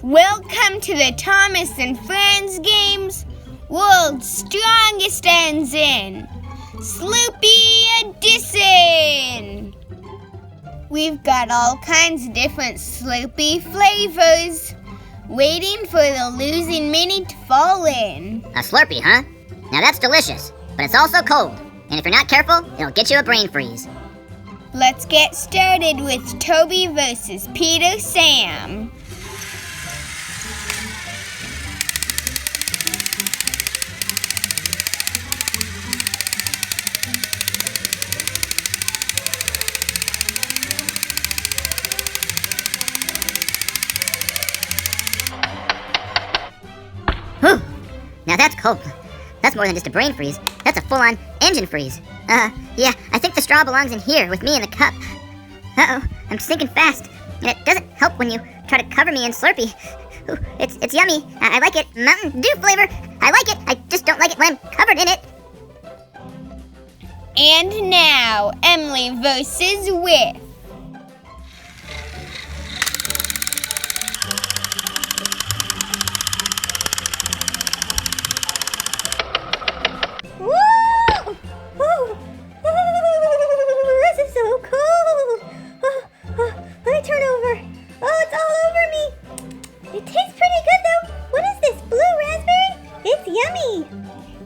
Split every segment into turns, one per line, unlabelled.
Welcome to the Thomas and Friends Games World's Strongest Ends in Slurpee Edition! We've got all kinds of different Slurpee flavors, waiting for the losing mini to fall in.
A Slurpee, huh? Now that's delicious, but it's also cold, and if you're not careful, it'll get you a brain freeze.
Let's get started with Toby versus Peter Sam.
Whew! Now that's cold. That's more than just a brain freeze. That's a full-on engine freeze. Yeah, I think the straw belongs in here with me in the cup. Uh-oh, I'm sinking fast. And it doesn't help when you try to cover me in Slurpee. Ooh, it's yummy. I like it. Mountain Dew flavor. I like it. I just don't like it when I'm covered in it.
And now, Emily versus Whiff.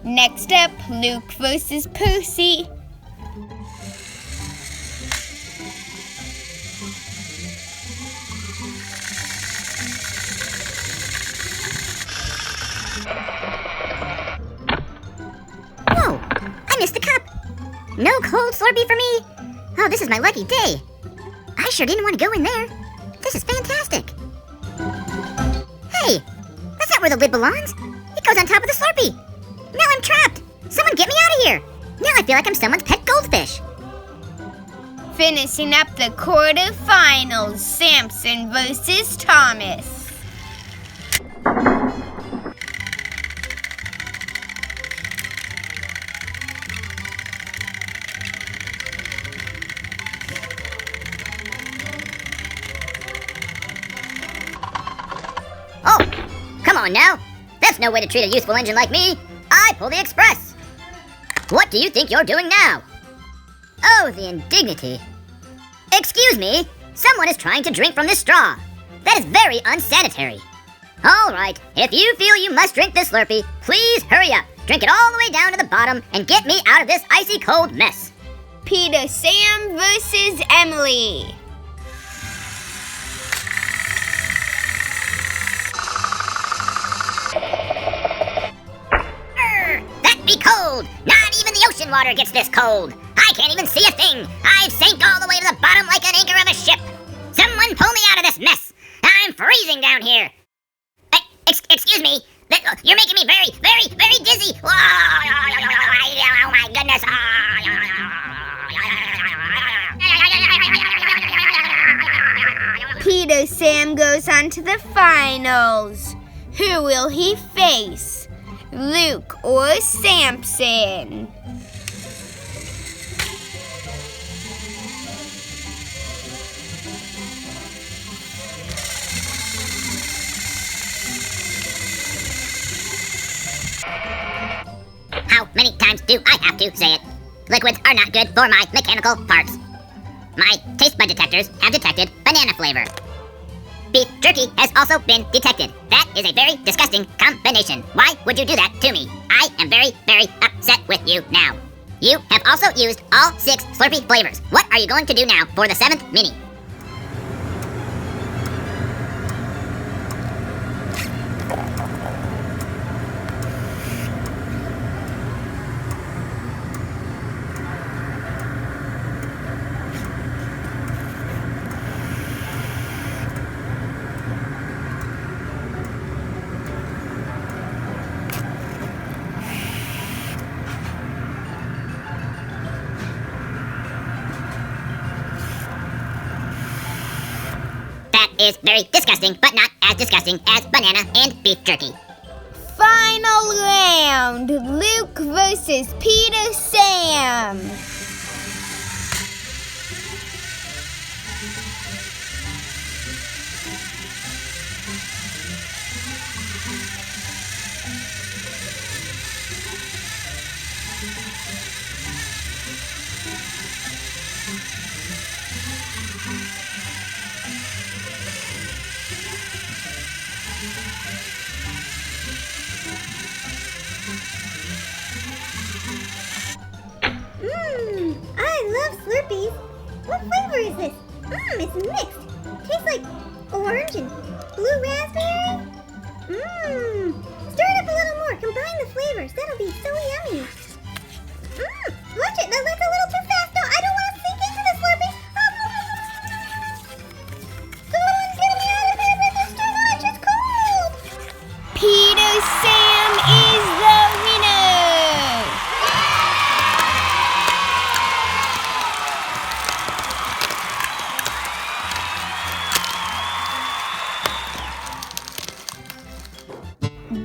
Next up, Luke versus Percy.
Whoa! I missed the cup! No cold Slurpee for me! Oh, this is my lucky day. I sure didn't want to go in there. This is fantastic. Hey! That's not where the lid belongs. It goes on top of the Slurpee. Now I'm trapped! Someone get me out of here! Now I feel like I'm someone's pet goldfish.
Finishing up the quarterfinals, Samson versus Thomas.
Oh, come on now. That's no way to treat a useful engine like me. I pull the express. What do you think you're doing now? Oh, the indignity. Excuse me, someone is trying to drink from this straw. That is very unsanitary. All right, if you feel you must drink this Slurpee, please hurry up. Drink it all the way down to the bottom and get me out of this icy cold mess.
Peter Sam versus Emily.
Be cold! Not even the ocean water gets this cold! I can't even see a thing! I've sank all the way to the bottom like an anchor of a ship! Someone pull me out of this mess! I'm freezing down here! Excuse me! You're making me very, very, very dizzy! Oh my goodness!
Peter Sam goes on to the finals. Who will he face? Luke or Samson?
How many times do I have to say it? Liquids are not good for my mechanical parts. My taste bud detectors have detected banana flavor. Beef jerky has also been detected. That is a very disgusting combination. Why would you do that to me? I am very, very upset with you now. You have also used all 6 Slurpee flavors. What are you going to do now for the 7th mini? Is very disgusting, but not as disgusting as banana and beef jerky.
Final round, Luke versus Peter Sam.
What flavor is this? It's mixed. Tastes like orange and blue raspberry. Stir it up a little more. Combine the flavors. That'll be so yummy. Watch it. That's a little too fast. No, I don't want to sink into the Slurpee. Someone's getting me out of here, but it's too much. It's cold.
Peter Sam is the winner!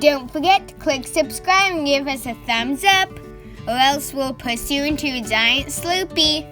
Don't forget to click subscribe and give us a thumbs up, or else we'll push you into a giant Slurpee.